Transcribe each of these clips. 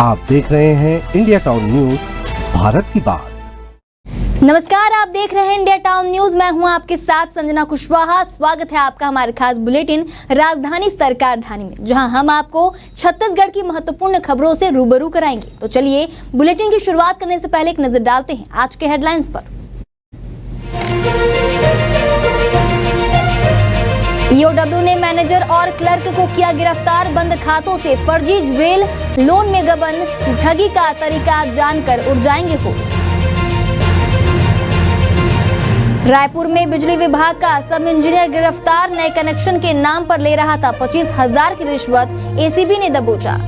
आप देख रहे हैं इंडिया टाउन न्यूज, भारत की बात। नमस्कार, आप देख रहे हैं इंडिया टाउन न्यूज। मैं हूं आपके साथ संजना कुशवाहा। स्वागत है आपका हमारे खास बुलेटिन राजधानी सरकार धानी में, जहां हम आपको छत्तीसगढ़ की महत्वपूर्ण खबरों से रूबरू कराएंगे। तो चलिए बुलेटिन की शुरुआत करने से पहले एक नजर डालते हैं आज के हेडलाइंस पर। ईओडब्ल्यू ने मैनेजर और क्लर्क को किया गिरफ्तार। बंद खातों से फर्जी ज्वेल लोन में गबन, ठगी का तरीका जानकर उड़ जाएंगे होश। रायपुर में बिजली विभाग का सब इंजीनियर गिरफ्तार। नए कनेक्शन के नाम पर ले रहा था 25,000 की रिश्वत, एसीबी ने दबोचा।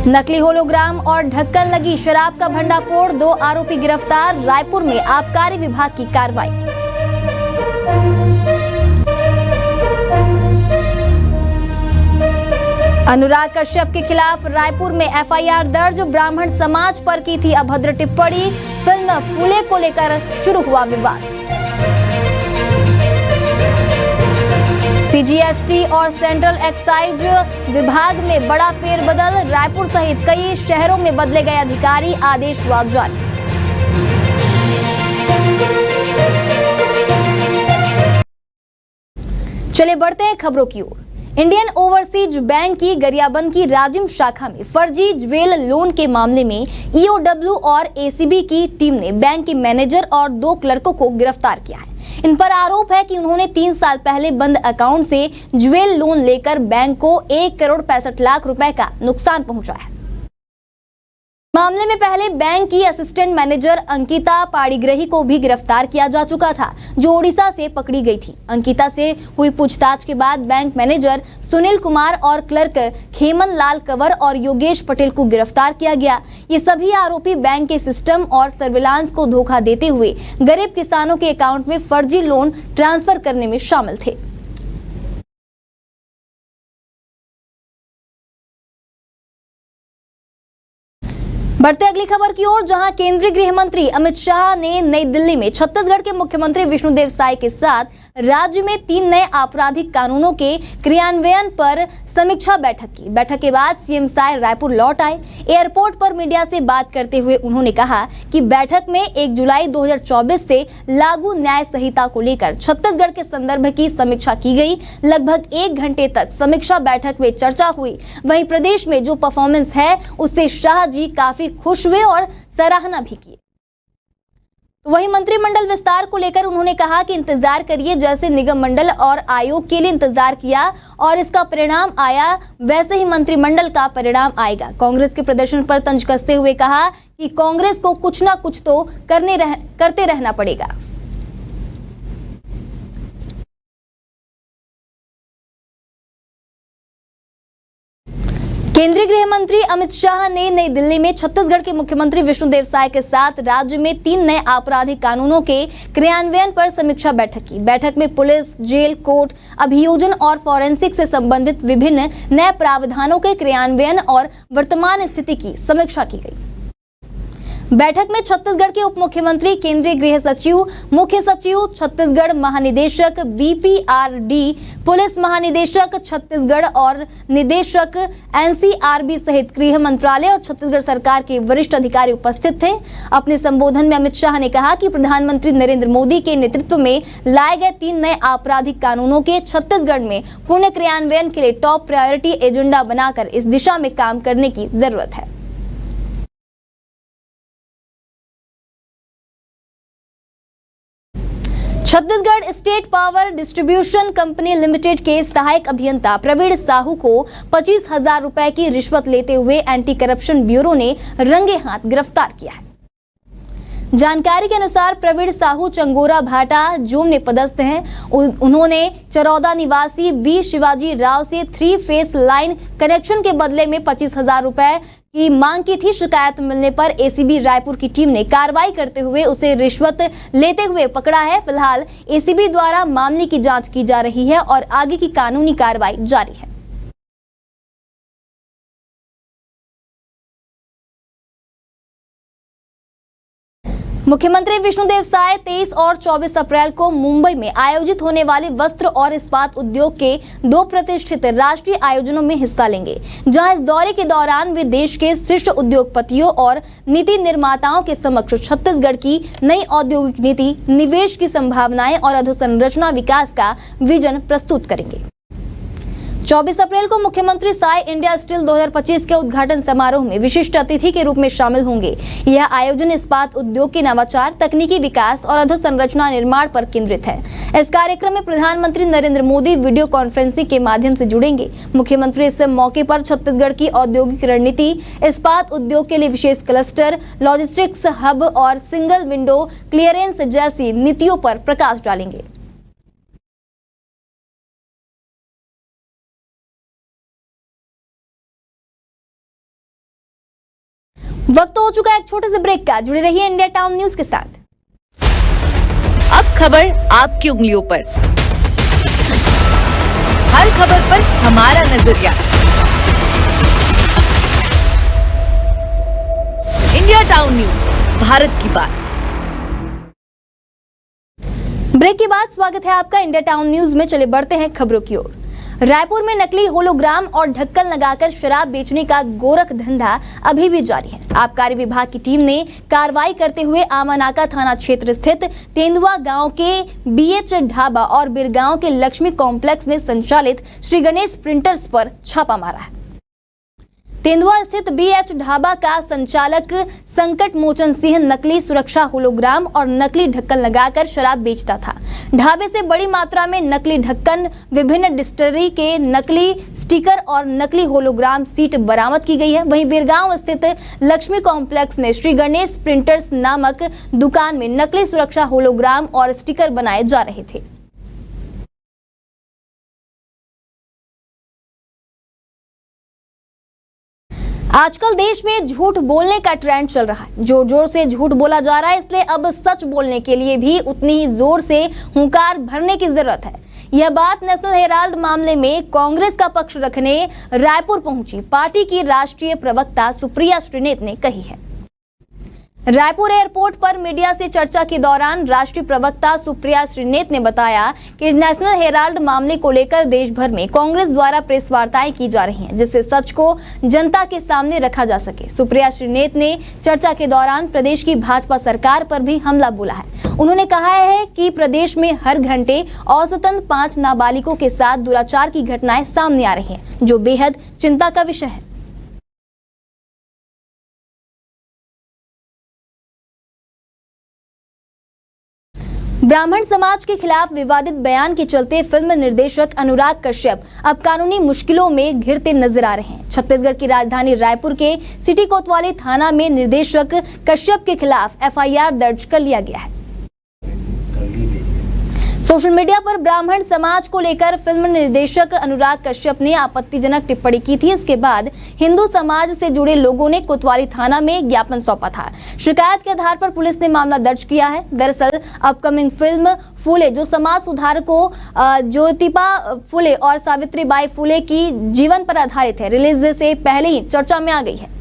नकली होलोग्राम और ढक्कन लगी शराब का भंडाफोड़, 2 आरोपी गिरफ्तार। रायपुर में आबकारी विभाग की कार्रवाई। अनुराग कश्यप के खिलाफ रायपुर में एफआईआर दर्ज। ब्राह्मण समाज पर की थी अभद्र टिप्पणी। फिल्म फूले को लेकर शुरू हुआ विवाद। सीजीएसटी और सेंट्रल एक्साइज विभाग में बड़ा फेरबदल। रायपुर सहित कई शहरों में बदले गए अधिकारी, आदेश हुआ जारी। चलिए बढ़ते हैं खबरों की ओर। इंडियन ओवरसीज बैंक की गरियाबंद की राजिम शाखा में फर्जी ज्वेल लोन के मामले में ईओडब्ल्यू और एसीबी की टीम ने बैंक के मैनेजर और 2 क्लर्कों को गिरफ्तार किया है। इन पर आरोप है कि उन्होंने 3 साल पहले बंद अकाउंट से ज्वेल लोन लेकर बैंक को 1 करोड़ 65 लाख रुपए का नुकसान पहुंचाया है। मामले में पहले बैंक की असिस्टेंट मैनेजर अंकिता पाड़ीग्रही को भी गिरफ्तार किया जा चुका था, जो ओडिशा से पकड़ी गई थी। अंकिता से हुई पूछताछ के बाद बैंक मैनेजर सुनील कुमार और क्लर्क खेमन लाल कंवर और योगेश पटेल को गिरफ्तार किया गया। ये सभी आरोपी बैंक के सिस्टम और सर्विलांस को धोखा देते हुए गरीब किसानों के अकाउंट में फर्जी लोन ट्रांसफर करने में शामिल थे। बढ़ते अगली खबर की ओर, जहां केंद्रीय गृह मंत्री अमित शाह ने नई दिल्ली में छत्तीसगढ़ के मुख्यमंत्री विष्णुदेव साय के साथ राज्य में 3 नए आपराधिक कानूनों के क्रियान्वयन पर समीक्षा बैठक की। बैठक के बाद सीएम साय रायपुर लौट आए। एयरपोर्ट पर मीडिया से बात करते हुए उन्होंने कहा कि बैठक में 1 जुलाई 2024 से लागू न्याय संहिता को लेकर छत्तीसगढ़ के संदर्भ की समीक्षा की गई। लगभग 1 घंटे तक समीक्षा बैठक में चर्चा हुई। वहीं प्रदेश में जो परफॉर्मेंस है उससे शाह जी काफी खुश हुए और सराहना भी की। वहीं मंत्रिमंडल विस्तार को लेकर उन्होंने कहा कि इंतजार करिए, जैसे निगम मंडल और आयोग के लिए इंतजार किया और इसका परिणाम आया, वैसे ही मंत्रिमंडल का परिणाम आएगा। कांग्रेस के प्रदर्शन पर तंज कसते हुए कहा कि कांग्रेस को कुछ ना कुछ तो करते रहना पड़ेगा। केंद्रीय गृह मंत्री अमित शाह ने नई दिल्ली में छत्तीसगढ़ के मुख्यमंत्री विष्णुदेव साय के साथ राज्य में 3 नए आपराधिक कानूनों के क्रियान्वयन पर समीक्षा बैठक की। बैठक में पुलिस, जेल, कोर्ट, अभियोजन और फॉरेंसिक से संबंधित विभिन्न नए प्रावधानों के क्रियान्वयन और वर्तमान स्थिति की समीक्षा की गई। बैठक में छत्तीसगढ़ के उप मुख्यमंत्री, केंद्रीय गृह सचिव, मुख्य सचिव छत्तीसगढ़, महानिदेशक बीपीआरडी, पुलिस महानिदेशक छत्तीसगढ़ और निदेशक एनसीआरबी सहित गृह मंत्रालय और छत्तीसगढ़ सरकार के वरिष्ठ अधिकारी उपस्थित थे। अपने संबोधन में अमित शाह ने कहा कि प्रधानमंत्री नरेंद्र मोदी के नेतृत्व में लाए गए 3 नए आपराधिक कानूनों के छत्तीसगढ़ में पूर्ण क्रियान्वयन के लिए टॉप प्रायोरिटी एजेंडा बनाकर इस दिशा में काम करने की जरूरत है। Chhattisgarh state power distribution company limited के सहायक अभियंता प्रवीण साहू को 25,000 रुपए की रिश्वत लेते हुए एंटी करप्शन ब्यूरो ने रंगे हाथ गिरफ्तार किया है। जानकारी के अनुसार प्रवीण साहू चंगोरा भाटा जोन में पदस्थ हैं। उन्होंने चरौदा निवासी बी शिवाजी राव से 3 फेस लाइन कनेक्शन के बदले में 25,000 रुपए की मांग की थी। शिकायत मिलने पर एसीबी रायपुर की टीम ने कार्रवाई करते हुए उसे रिश्वत लेते हुए पकड़ा है। फिलहाल एसीबी द्वारा मामले की जांच की जा रही है और आगे की कानूनी कार्रवाई जारी है। मुख्यमंत्री विष्णुदेव साय 23 और 24 अप्रैल को मुंबई में आयोजित होने वाले वस्त्र और इस्पात उद्योग के 2 प्रतिष्ठित राष्ट्रीय आयोजनों में हिस्सा लेंगे, जहां इस दौरे के दौरान वे देश के शीर्ष उद्योगपतियों और नीति निर्माताओं के समक्ष छत्तीसगढ़ की नई औद्योगिक नीति, निवेश की संभावनाएं और अधोसंरचना विकास का विजन प्रस्तुत करेंगे। 24 अप्रैल को मुख्यमंत्री साय इंडिया स्टील 2025 के उद्घाटन समारोह में विशिष्ट अतिथि के रूप में शामिल होंगे। यह आयोजन इस्पात उद्योग के नवाचार, तकनीकी विकास और अधोसंरचना निर्माण पर केंद्रित है। इस कार्यक्रम में प्रधानमंत्री नरेंद्र मोदी वीडियो कॉन्फ्रेंसिंग के माध्यम से जुड़ेंगे। मुख्यमंत्री इस मौके पर छत्तीसगढ़ की औद्योगिक रणनीति, इस्पात उद्योग के लिए विशेष क्लस्टर, लॉजिस्टिक्स हब और सिंगल विंडो क्लियरेंस जैसी नीतियों पर प्रकाश डालेंगे। वक्त हो चुका है एक छोटे से ब्रेक का। जुड़े रहिए इंडिया टाउन न्यूज के साथ। अब खबर आपकी उंगलियों पर, हर खबर पर हमारा नजरिया। इंडिया टाउन न्यूज, भारत की बात। ब्रेक के बाद स्वागत है आपका इंडिया टाउन न्यूज में। चले बढ़ते हैं खबरों की ओर। रायपुर में नकली होलोग्राम और ढक्कन लगाकर शराब बेचने का गोरख धंधा अभी भी जारी है। आबकारी विभाग की टीम ने कार्रवाई करते हुए आमानाका थाना क्षेत्र स्थित तेंदुआ गांव के बीएच ढाबा और बिरगांव के लक्ष्मी कॉम्प्लेक्स में संचालित श्री गणेश प्रिंटर्स पर छापा मारा है। तेंदुआ स्थित बीएच ढाबा का संचालक संकट मोचन सिंह नकली सुरक्षा होलोग्राम और नकली ढक्कन लगाकर शराब बेचता था। ढाबे से बड़ी मात्रा में नकली ढक्कन, विभिन्न डिस्टिलरी के नकली स्टिकर और नकली होलोग्राम सीट बरामद की गई है। वहीं बिरगांव स्थित लक्ष्मी कॉम्प्लेक्स में श्री गणेश प्रिंटर्स नामक दुकान में नकली सुरक्षा होलोग्राम और स्टिकर बनाए जा रहे थे। आजकल देश में झूठ बोलने का ट्रेंड चल रहा है। जोर जोर से झूठ बोला जा रहा है, इसलिए अब सच बोलने के लिए भी उतनी ही जोर से हुंकार भरने की जरूरत है। यह बात नेशनल हेराल्ड मामले में कांग्रेस का पक्ष रखने रायपुर पहुंची पार्टी की राष्ट्रीय प्रवक्ता सुप्रिया श्रीनेत ने कही है। रायपुर एयरपोर्ट पर मीडिया से चर्चा के दौरान राष्ट्रीय प्रवक्ता सुप्रिया श्रीनेत ने बताया कि नेशनल हेराल्ड मामले को लेकर देश भर में कांग्रेस द्वारा प्रेस वार्ताएं की जा रही हैं, जिससे सच को जनता के सामने रखा जा सके। सुप्रिया श्रीनेत ने चर्चा के दौरान प्रदेश की भाजपा सरकार पर भी हमला बोला है। उन्होंने कहा है कि प्रदेश में हर घंटे औसतन 5 नाबालिगों के साथ दुराचार की घटनाएं सामने आ रही हैं, जो बेहद चिंता का विषय है। ब्राह्मण समाज के खिलाफ विवादित बयान के चलते फिल्म निर्देशक अनुराग कश्यप अब कानूनी मुश्किलों में घिरते नजर आ रहे हैं। छत्तीसगढ़ की राजधानी रायपुर के सिटी कोतवाली थाना में निर्देशक कश्यप के खिलाफ एफआईआर दर्ज कर लिया गया है। सोशल मीडिया पर ब्राह्मण समाज को लेकर फिल्म निर्देशक अनुराग कश्यप ने आपत्तिजनक टिप्पणी की थी। इसके बाद हिंदू समाज से जुड़े लोगों ने कोतवाली थाना में ज्ञापन सौंपा था। शिकायत के आधार पर पुलिस ने मामला दर्ज किया है। दरअसल अपकमिंग फिल्म फूले, जो समाज सुधारकों ज्योतिबा फूले और सावित्रीबाई फूले की जीवन पर आधारित है, रिलीज से पहले ही चर्चा में आ गई है।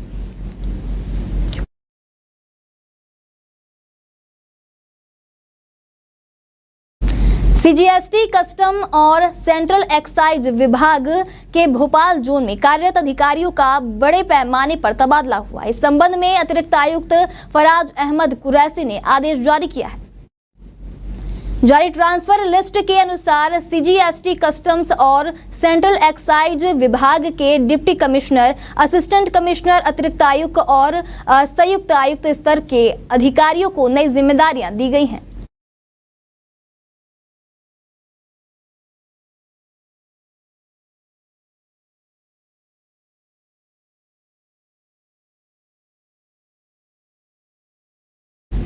सीजीएसटी कस्टम और सेंट्रल एक्साइज विभाग के भोपाल जोन में कार्यरत अधिकारियों का बड़े पैमाने पर तबादला हुआ। इस संबंध में अतिरिक्त आयुक्त फराज अहमद कुरैशी ने आदेश जारी किया है। जारी ट्रांसफर लिस्ट के अनुसार सीजीएसटी कस्टम्स और सेंट्रल एक्साइज विभाग के डिप्टी कमिश्नर, असिस्टेंट कमिश्नर, अतिरिक्त आयुक्त और संयुक्त आयुक्त स्तर के अधिकारियों को नई जिम्मेदारियां दी गई हैं।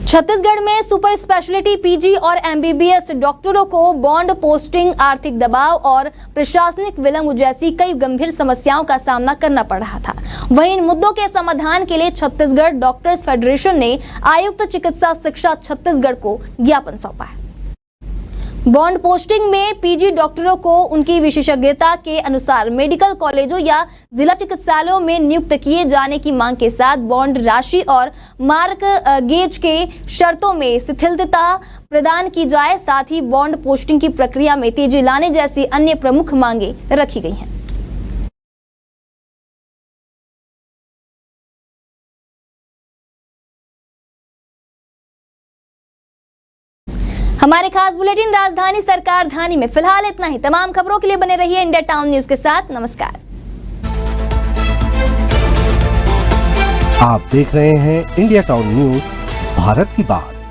छत्तीसगढ़ में सुपर स्पेशलिटी पीजी और एमबीबीएस डॉक्टरों को बॉन्ड पोस्टिंग, आर्थिक दबाव और प्रशासनिक विलंब जैसी कई गंभीर समस्याओं का सामना करना पड़ रहा था। वहीं इन मुद्दों के समाधान के लिए छत्तीसगढ़ डॉक्टर्स फेडरेशन ने आयुक्त चिकित्सा शिक्षा छत्तीसगढ़ को ज्ञापन सौंपा है। बॉन्ड पोस्टिंग में पीजी डॉक्टरों को उनकी विशेषज्ञता के अनुसार मेडिकल कॉलेजों या जिला चिकित्सालयों में नियुक्त किए जाने की मांग के साथ बॉन्ड राशि और मार्क गेज के शर्तों में शिथिलता प्रदान की जाए, साथ ही बॉन्ड पोस्टिंग की प्रक्रिया में तेजी लाने जैसी अन्य प्रमुख मांगे रखी गई हैं। हमारे खास बुलेटिन राजधानी सरकार धानी में फिलहाल इतना ही। तमाम खबरों के लिए बने रहिए इंडिया टाउन न्यूज के साथ। नमस्कार। आप देख रहे हैं इंडिया टाउन न्यूज, भारत की बात।